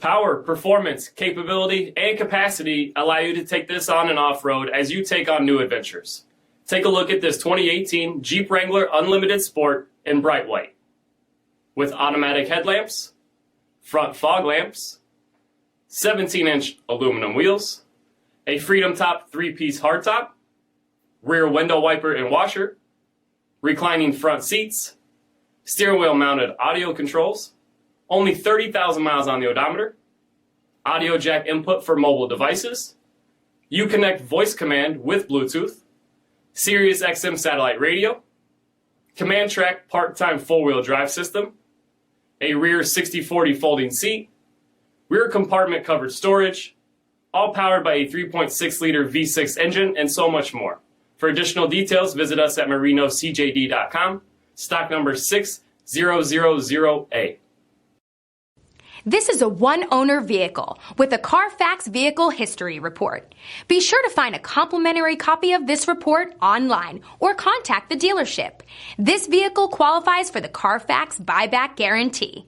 Power, performance, capability, and capacity allow you to take this on and off-road as you take on new adventures. Take a look at this 2018 Jeep Wrangler Unlimited Sport in bright white. With automatic headlamps, front fog lamps, 17-inch aluminum wheels, a Freedom Top 3-piece hardtop, rear window wiper and washer, reclining front seats, steering wheel mounted audio controls, only 30,000 miles on the odometer, audio jack input for mobile devices, Uconnect voice command with Bluetooth, SIRIUSXM satellite radio, command track part-time four-wheel drive system, a rear 60/40 folding seat, rear compartment covered storage, all powered by a 3.6-liter V6 engine, and so much more. For additional details, visit us at marinocjd.com, stock number 6000A. This is a one-owner vehicle with a CARFAX Vehicle History Report. Be sure to find a complimentary copy of this report online or contact the dealership. This vehicle qualifies for the CARFAX Buyback Guarantee.